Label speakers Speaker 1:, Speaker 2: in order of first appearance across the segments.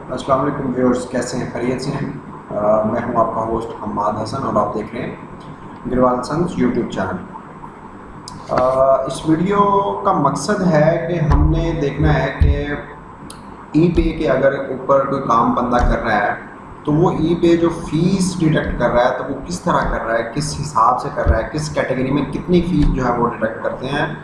Speaker 1: अस्सलाम वालेकुम व्यूअर्स, कैसे हैं? खैरियत से हैं? मैं हूं आपका होस्ट हम्माद हसन और आप देख रहे हैं गिरवाल सन्स यूट्यूब चैनल। इस वीडियो का मकसद है कि हमने देखना है कि ई पे के अगर ऊपर कोई काम बंदा कर रहा है तो वो ई पे जो फ़ीस डिडक्ट कर रहा है तो वो किस तरह कर रहा है, किस हिसाब से कर रहा है, किस कैटेगरी में कितनी फ़ीस जो है वो डिडक्ट करते हैं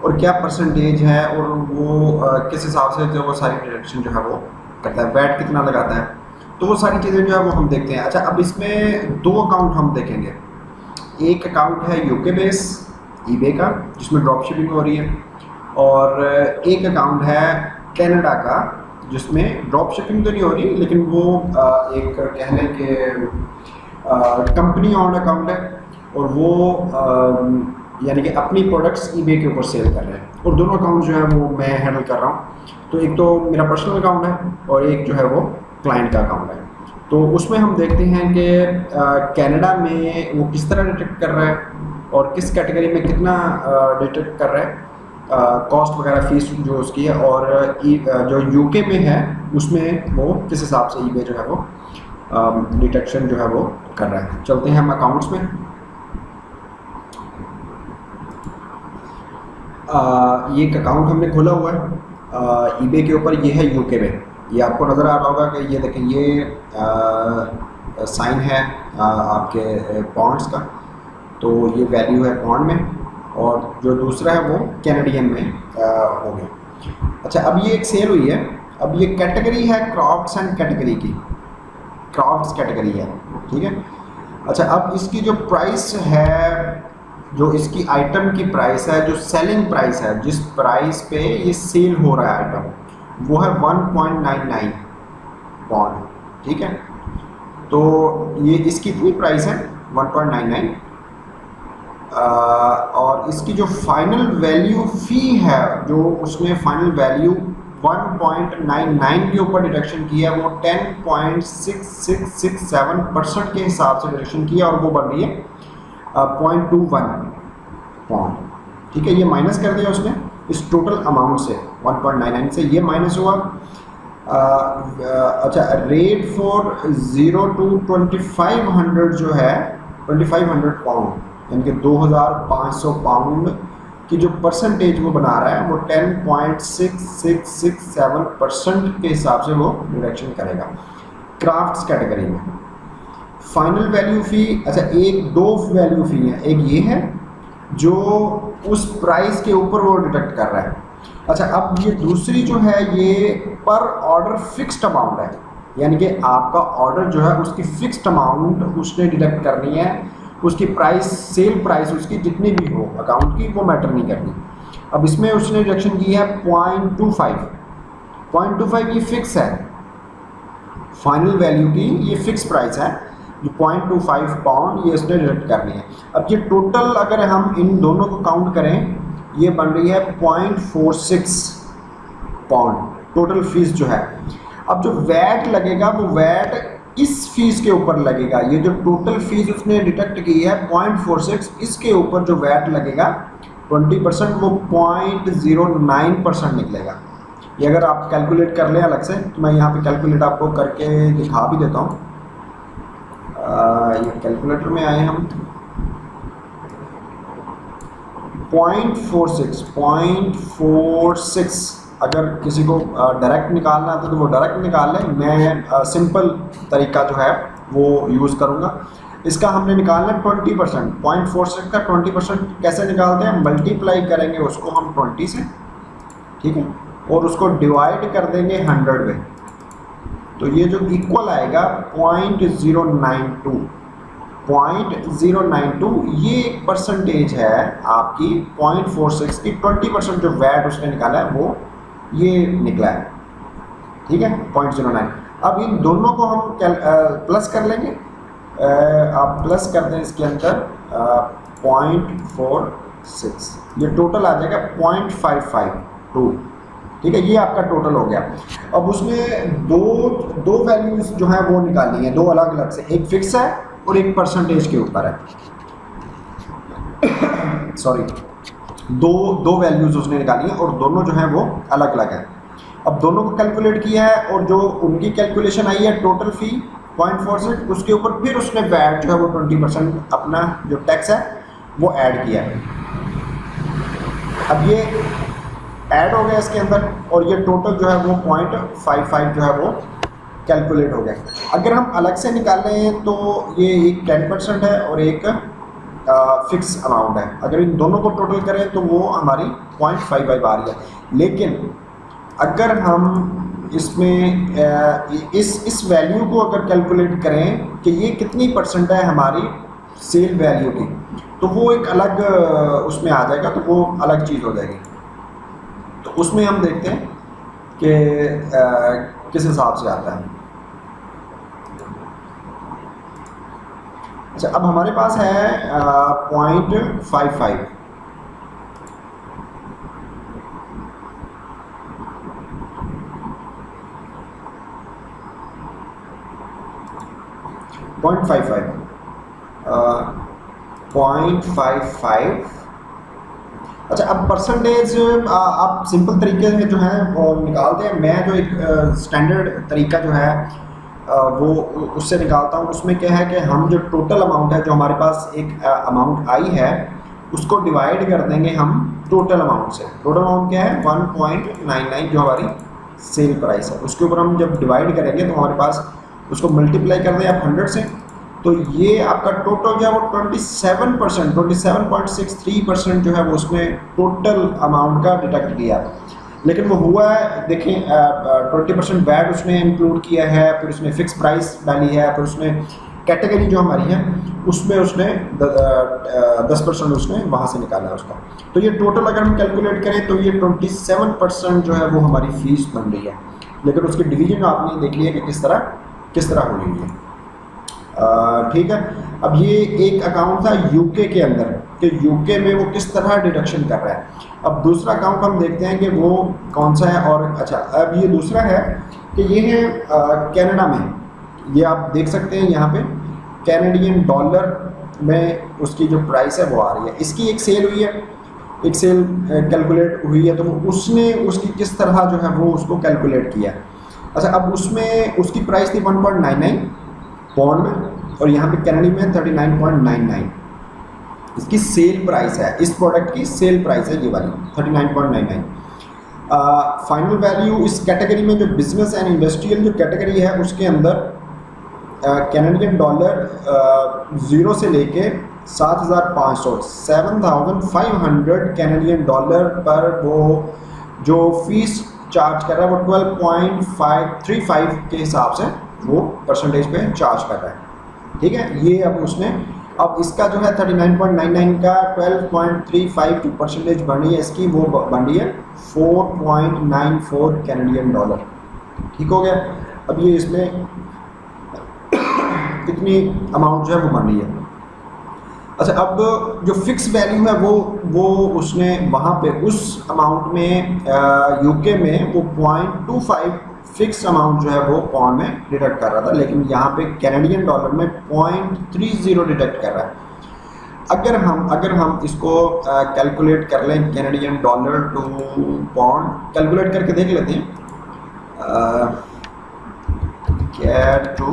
Speaker 1: और क्या परसेंटेज है और वो किस हिसाब से जो वो सारी डिडक्शन जो है वो करता है, वैट कितना लगाता है, तो वो सारी चीज़ें जो है वो हम देखते हैं। अच्छा, अब इसमें दो अकाउंट हम देखेंगे। एक अकाउंट है यूके बेस ईबे का जिसमें ड्रॉप शिपिंग हो रही है, और एक अकाउंट है कनाडा का जिसमें ड्रॉप शिपिंग तो नहीं हो रही लेकिन वो एक कह लें कि कंपनी ऑन अकाउंट है और वो यानी कि अपनी प्रोडक्ट्स ईबे के ऊपर सेल कर रहे हैं, और दोनों अकाउंट जो है वो मैं हैंडल कर रहा हूँ। तो एक तो मेरा पर्सनल अकाउंट है और एक जो है वो क्लाइंट का अकाउंट है। तो उसमें हम देखते हैं कि कनाडा में वो किस तरह डिटेक्ट कर रहा है और किस कैटेगरी में कितना डिटेक्ट कर रहा है, कॉस्ट वगैरह फ़ीस जो उसकी है, और जो यूके में है उसमें वो किस हिसाब से ईबे जो है वो डिटेक्शन जो है वो कर रहा है। चलते हैं हम अकाउंट्स में। ये एक अकाउंट हमने खोला हुआ है ईबे के ऊपर, ये है यूके में। ये आपको नज़र आ रहा होगा कि ये देखें, ये साइन है आपके पॉन्ड्स का, तो ये वैल्यू है पॉन्ड में, और जो दूसरा है वो कैनेडियन में हो गया। अच्छा, अब ये एक सेल हुई है। अब ये कैटेगरी है क्राफ्ट्स एंड कैटेगरी की, क्राफ्ट्स कैटेगरी है, ठीक है। अच्छा, अब इसकी जो प्राइस है, जो इसकी आइटम की प्राइस है, जो सेलिंग प्राइस है, जिस प्राइस पे ये सेल हो रहा है आइटम, वो है 1.99 पॉन्ड, ठीक है। तो ये इसकी इतनी प्राइस है 1.99, और इसकी जो फाइनल वैल्यू फ़ी है, जो उसने फाइनल वैल्यू 1.99 के ऊपर डिडक्शन किया है, वो 10.6667% के हिसाब से डिडक्शन किया, और वो बन रही है 0.21 पॉन्ड, ठीक है। ये माइनस कर दिया उसने इस टोटल अमाउंट से, 1.99 से ये माइनस हुआ। अच्छा, रेट फॉर 0 to 2500 जो है 2500 पाउंड, यानी कि 2500 पाउंड की जो परसेंटेज वो बना रहा है वो 10.6667% के हिसाब से वो डिडक्शन करेगा क्राफ्ट्स कैटेगरी में। फाइनल वैल्यू फ़ी, अच्छा एक दो वैल्यू फ़ी है, एक ये है जो उस प्राइस के ऊपर वो डिडक्ट कर रहा है। अच्छा, अब ये दूसरी जो है ये पर ऑर्डर फिक्स्ड अमाउंट है, यानी कि आपका ऑर्डर जो है उसकी फिक्स्ड अमाउंट उसने डिडक्ट करनी है, उसकी प्राइस, सेल प्राइस उसकी जितनी भी हो अकाउंट की, वो मैटर नहीं करनी। अब इसमें उसने डिडक्शन की है 0.25 ये फिक्स है, फाइनल वैल्यू की ये फिक्स प्राइस है, जो 0.25 पाउंड ये इसने डिडक्ट करनी है। अब ये टोटल अगर हम इन दोनों को काउंट करें, ये बन रही है 0.46 पाउंड टोटल फीस जो है। अब जो वैट लगेगा वो वैट इस फीस के ऊपर लगेगा। ये जो टोटल फीस उसने डिडक्ट की है 0.46, इसके ऊपर जो वैट लगेगा 20%, वो 0.09% निकलेगा। ये अगर आप कैलकुलेट कर लें अलग से, तो मैं यहाँ पे कैलकुलेट आपको करके दिखा भी देता हूँ। ये कैलकुलेटर में आए हम, 0.46 अगर किसी को डायरेक्ट निकालना है तो वो डायरेक्ट निकाल लें। मैं सिंपल तरीका जो है वो यूज़ करूँगा। इसका हमने निकालना है 20%, 0.46 का 20% कैसे निकालते हैं, मल्टीप्लाई करेंगे उसको हम 20 से, ठीक है, और उसको डिवाइड कर देंगे 100 में, तो ये जो इक्वल आएगा 0.092 ये एक परसेंटेज है आपकी 0.46 की। 20% जो वैट उसने निकाला है वो ये निकला है, ठीक है, 0.09। अब इन दोनों को हम प्लस कर लेंगे। आप प्लस कर दें इसके अंदर 0.46, ये टोटल आ जाएगा 0.552, ठीक है। ये आपका टोटल हो गया। अब उसमें दो वैल्यूज जो है वो निकालनी है, दो अलग अलग से, एक फिक्स है और एक परसेंटेज के ऊपर है। सॉरी, दो वैल्यूज उसने निकाली है और दोनों जो है वो अलग अलग है। अब दोनों को कैलकुलेट किया है और जो उनकी कैलकुलेशन आई है टोटल फ़ी 0.46, उसके ऊपर फिर उसने वैट जो है वो 20% अपना जो टैक्स है वो ऐड किया है। अब ये ऐड हो गया इसके अंदर और ये टोटल जो है वो 0.55 जो है वो कैलकुलेट हो गया। अगर हम अलग से निकाल रहे हैं तो ये एक 10% है और एक फिक्स अमाउंट है। अगर इन दोनों को टोटल करें तो वो हमारी 0.55 आ रही है। लेकिन अगर हम इसमें इस वैल्यू को अगर कैलकुलेट करें कि ये कितनी परसेंट है हमारी सेल वैल्यू की, तो वो एक अलग उसमें आ जाएगा, तो वो अलग चीज़ हो जाएगी। तो उसमें हम देखते हैं कि किस हिसाब से आता है। अच्छा, अब हमारे पास है 0.55। अच्छा, अब परसेंटेज आप सिंपल तरीके से जो है वो निकालते हैं। मैं जो एक स्टैंडर्ड तरीका जो है वो उससे निकालता हूँ। उसमें क्या है कि हम जो टोटल अमाउंट है, जो हमारे पास एक अमाउंट आई है, उसको डिवाइड कर देंगे हम टोटल अमाउंट से। टोटल अमाउंट क्या है 1.99 जो हमारी सेल प्राइस है, उसके ऊपर हम जब डिवाइड करेंगे तो हमारे पास उसको मल्टीप्लाई कर दें आप 100 से, तो ये आपका टोटल जो है वो 27%, 27.63% जो है वो उसमें टोटल अमाउंट का डिडक्ट किया। लेकिन वो हुआ है, देखें 20% वैट उसने इंक्लूड किया है, फिर उसने फिक्स प्राइस डाली है, फिर उसने कैटेगरी जो हमारी है उसमें उसने 10% उसने वहाँ से निकाला है उसका। तो ये टोटल अगर हम कैलकुलेट करें तो ये 27% जो है वो हमारी फीस बन रही है। लेकिन उसकी डिवीजन आपने देख लिया कि किस तरह हो रही है। ठीक है। अब ये एक अकाउंट था यूके के अंदर, कि यूके में वो किस तरह डिडक्शन कर रहा है। अब दूसरा अकाउंट हम देखते हैं कि वो कौन सा है। और अच्छा, अब ये दूसरा है कि ये है कनाडा में। ये आप देख सकते हैं यहाँ पे कैनेडियन डॉलर में उसकी जो प्राइस है वो आ रही है। इसकी एक सेल हुई है, एक सेल कैलकुलेट हुई है, तो उसने उसकी किस तरह जो है वो उसको कैलकुलेट किया। अच्छा, अब उसमें उसकी प्राइस थी 1.99 पौंड में, और यहाँ पे कैनेडी में 39.99 इसकी सेल प्राइस है। इस प्रोडक्ट की सेल प्राइस है ये वाली 39.99। फाइनल वैल्यू इस कैटेगरी में जो बिजनेस एंड इंडस्ट्रियल जो कैटेगरी है उसके अंदर कैनेडियन डॉलर 0 से लेके 7,500 7,500 कैनेडियन डॉलर पर वो जो फीस चार्ज कर रहा है वो 12.535 के हिसाब से वो परसेंटेज पे चार्ज कर रहा है। ठीक है, ये अब उसने अब इसका जो है 39.99 का 12.35 जो परसेंटेज बन रही है इसकी, वो बन रही है 4.94 कैनेडियन डॉलर। ठीक हो गया। अब ये इसमें कितनी अमाउंट जो है वो बन रही है। अच्छा, अब जो फिक्स वैल्यू है वो उसने वहाँ पे उस अमाउंट में यूके में वो 0.25 फिक्स अमाउंट जो है वो पौंड में डिडक्ट कर रहा था, लेकिन यहाँ पे कैनेडियन डॉलर में 0.30 डिडक्ट कर रहा है। अगर हम इसको कैलकुलेट कर लें Canadian dollar to pound, calculate करके देख लेते हैं। कैट टू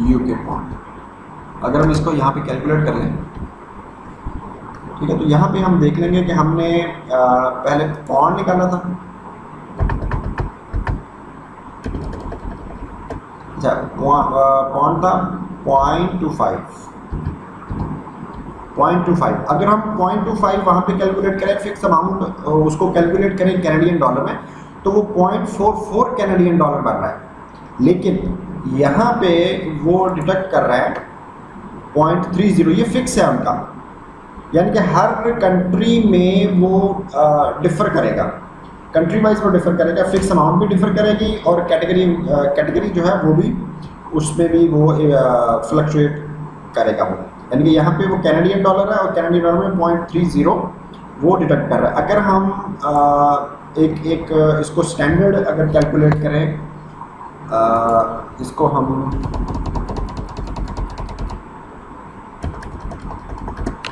Speaker 1: यूके पौंड, अगर हम इसको यहाँ पे कैलकुलेट कर लें, ठीक है, तो यहाँ पे हम देख लेंगे कि हमने पहले पौंड निकाला था। अच्छा, पौंड था 0.25। अगर हम 0.25 वहाँ पे कैलकुलेट करें फिक्स अमाउंट, उसको कैलकुलेट करें कैनेडियन डॉलर में, तो वो 0.44 कैनेडियन डॉलर बन रहा है। लेकिन यहाँ पे वो डिडक्ट कर रहा है 0.30, ये फिक्स है उनका, यानी कि हर कंट्री में वो डिफ़र करेगा, कंट्री वाइज वो डिफ़र करेगा, फिक्स अमाउंट भी डिफ़र करेगी और कैटेगरी जो है वो भी उसमें भी वो फ्लक्चुएट करेगा वो। यानी कि यहाँ पे वो कैनेडियन डॉलर है और कैनेडियन डॉलर में 0.30 वो डिडक्ट कर रहा है। अगर हम एक इसको स्टैंडर्ड अगर कैलकुलेट करें, इसको हम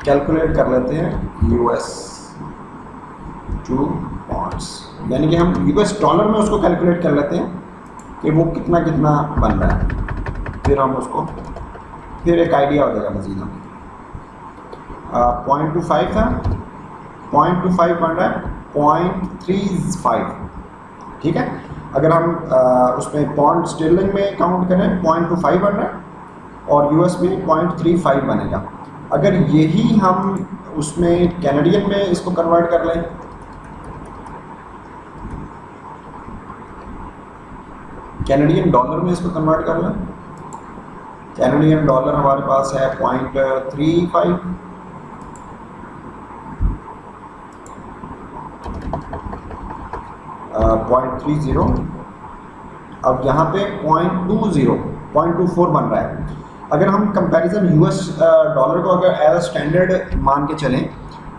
Speaker 1: कैलकुलेट कर लेते हैं यूएस टू पॉइंट्स, यानी कि हम यूएस डॉलर में उसको कैलकुलेट कर लेते हैं कि वो कितना कितना बन रहा है। फिर हम उसको फिर एक आइडिया हो जाएगा मजीद हमें। 0.25 था, 0.25 बन रहा है 0.35, ठीक है। अगर हम उसमें पाउंड स्टर्लिंग में काउंट करें 0.25 बन रहा है और यूएस में 0.35 बनेगा। अगर यही हम उसमें कैनेडियन में इसको कन्वर्ट कर लें, कैनेडियन डॉलर में इसको कन्वर्ट कर लें, कैनेडियन डॉलर हमारे पास है 0.35, अब यहाँ पे 0.24 बन रहा है। अगर हम कंपैरिजन यूएस डॉलर को अगर एज स्टैंडर्ड मान के चलें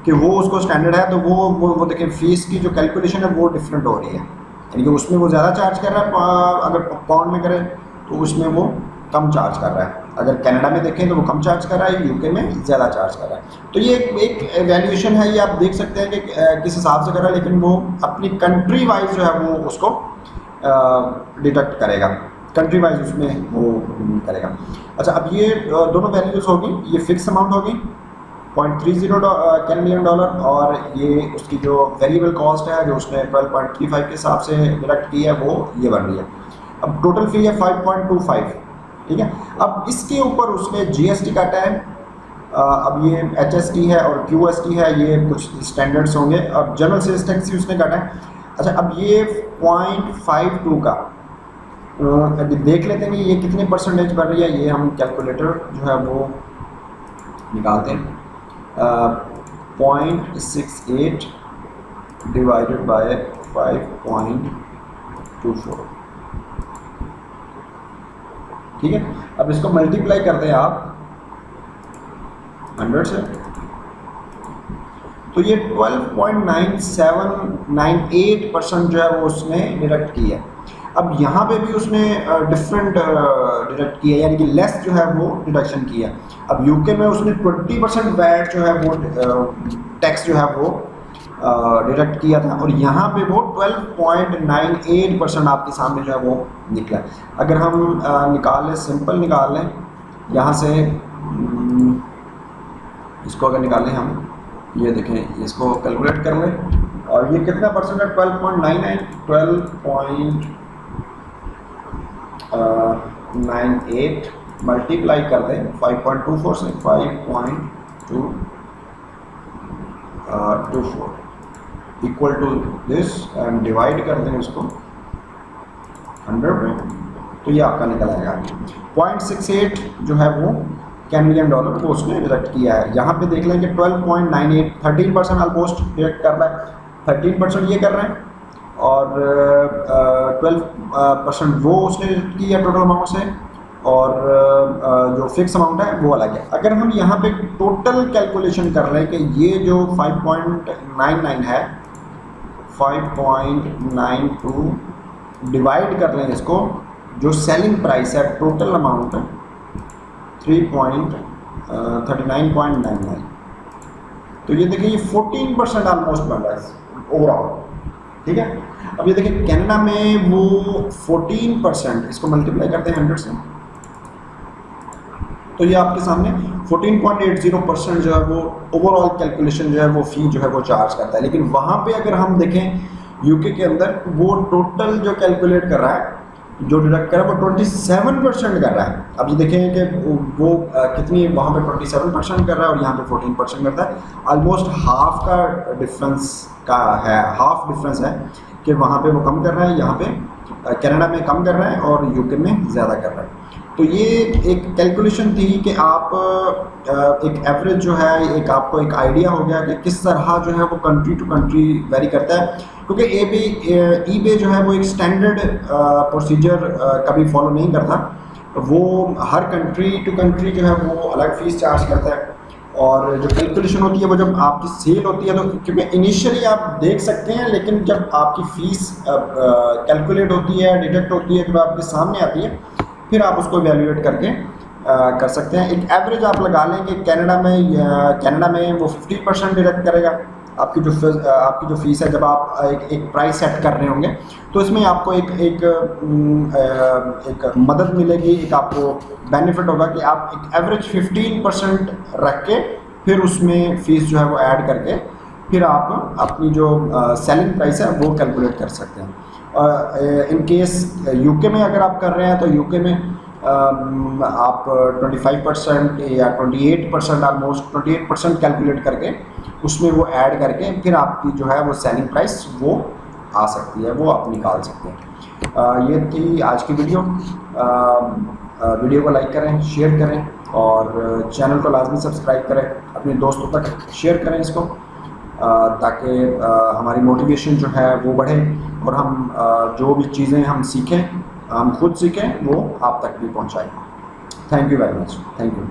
Speaker 1: कि वो उसको स्टैंडर्ड है, तो वो देखें फीस की जो कैलकुलेशन है वो डिफरेंट हो रही है, यानी कि उसमें वो ज़्यादा चार्ज कर रहा है, अगर पाउंड में करें तो उसमें वो कम चार्ज कर रहा है। अगर कनाडा में देखें तो वो कम चार्ज कर रहा है, यूके में ज़्यादा चार्ज कर रहा है। तो ये एक वैल्यूएशन है, ये आप देख सकते हैं कि किस हिसाब से कर रहा है, लेकिन वो अपनी कंट्री वाइज जो है वो उसको डिडक्ट करेगा, कंट्री वाइज उसमें वो करेगा। अच्छा, अब ये दोनों वैल्यूज़ होगी, ये फिक्स अमाउंट होगी 0.30 कैनेडियन डॉलर, और ये उसकी जो वेरिएबल कॉस्ट है जो उसने 12.35 के हिसाब से डिडक्ट की है वो ये बन रही है। अब टोटल फी है 5.25, ठीक है। अब इसके ऊपर उसने जीएसटी काटा है, अब ये एचएसटी है और क्यूएसटी है, ये कुछ स्टैंडर्ड्स होंगे। अब जनरल सेल्स टैक्स भी उसने काटा है। अच्छा, अब ये 0.52 का देख लेते हैं कि ये कितने परसेंटेज बन रही है। ये हम कैलकुलेटर जो है वो निकालते हैं, 0.68 डिवाइडेड बाय 5.24, ठीक है। अब इसको मल्टीप्लाई करते हैं आप 100 से, तो ये 12.9798% जो है वो उसने डिडक्ट की है। अब यहाँ पे भी उसने डिफरेंट डिडक्ट की है, यानी कि लेस जो है वो डिडक्शन की है। अब यूके में उसने 20% वैट जो है वो टैक्स जो है वो डिडक्ट किया था, और यहाँ पे वो 12.98% आपके सामने जो है वो निकला। अगर हम निकाल लें, सिंपल निकाल लें यहाँ से, इसको अगर निकालें हम, ये देखें, इसको कैलकुलेट कर लें, और ये कितना परसेंट है 12.98 मल्टीप्लाई कर दें 5.24 से, 5.224 equal to this, and divide कर दें उसको 100 में, तो ये आपका निकल आएगा 0.68 जो है वो कैनेडियन डॉलर को उसने डिडक्ट किया है। यहाँ पे देख लें कि 12.98 13% ऑलमोस्ट डिडक्ट कर रहा है, 13% ये कर रहे हैं, और 12% वो उसने डिडक्ट किया टोटल अमाउंट से, और जो फिक्स अमाउंट है वो अलग है। अगर हम यहाँ पे टोटल कैलकुलेशन कर रहे हैं कि ये जो 5.99 है, 5.92 डिवाइड कर लें इसको, जो सेलिंग प्राइस है टोटल अमाउंट 339.99, तो ये देखिए ये 14% ऑलमोस्ट बन रहा है ओवरऑल, ठीक है। अब ये देखिए कनाडा में वो 14%, इसको मल्टीप्लाई करते हैं 100 से, तो ये आपके सामने 14.80% जो है वो ओवरऑल कैलकुलेशन जो है वो फ़ी जो है वो चार्ज करता है। लेकिन वहाँ पे अगर हम देखें यूके के अंदर, वो टोटल जो कैलकुलेट कर रहा है, जो डिडक्ट कर रहा है वो 27% कर रहा है। अब ये देखें कि वो कितनी वहाँ पे 27% कर रहा है और यहाँ पे 14% करता है। ऑलमोस्ट हाफ का डिफरेंस का है, हाफ डिफरेंस है कि वहाँ पे वो कम कर रहा है, यहाँ पे कनाडा में कम कर रहा है और यूके में ज़्यादा कर रहा है। तो ये एक कैलकुलेशन थी कि आप एक एवरेज जो है, एक आपको एक आइडिया हो गया कि किस तरह जो है वो कंट्री टू कंट्री वेरी करता है, क्योंकि ईबे जो है वो एक स्टैंडर्ड प्रोसीजर कभी फॉलो नहीं करता। वो हर कंट्री टू कंट्री जो है वो अलग फ़ीस चार्ज करता है, और जो कैलकुलेशन होती है वो जब आपकी सेल होती है, तो क्योंकि इनिशियली आप देख सकते हैं, लेकिन जब आपकी फ़ीस कैलकुलेट होती है, डिडक्ट होती है, जब आपके सामने आती है, फिर आप उसको इवैल्यूएट करके कर सकते हैं। एक एवरेज आप लगा लें कि कनाडा में वो 50% डिडक्ट करेगा आपकी जो फीस है। जब आप एक प्राइस सेट कर रहे होंगे तो इसमें आपको एक मदद मिलेगी, एक आपको बेनिफिट होगा कि आप एक एवरेज 15% रख के फिर उसमें फ़ीस जो है वो ऐड करके फिर आप अपनी जो सेलिंग प्राइस है वो कैलकुलेट कर सकते हैं। इन केस यूके में अगर आप कर रहे हैं तो यूके में आप 25% या 28% ऑलमोस्ट 28% कैलकुलेट करके उसमें वो ऐड करके फिर आपकी जो है वो सेलिंग प्राइस वो आ सकती है, वो आप निकाल सकते हैं। ये थी आज की वीडियो। वीडियो को लाइक करें, शेयर करें और चैनल को लाजमी सब्सक्राइब करें, अपने दोस्तों तक शेयर करें इसको, ताकि हमारी मोटिवेशन जो है वो बढ़े और हम जो भी चीज़ें हम सीखें, हम खुद सीखें, वो आप तक भी पहुंचाएं। Thank you very much. Thank you.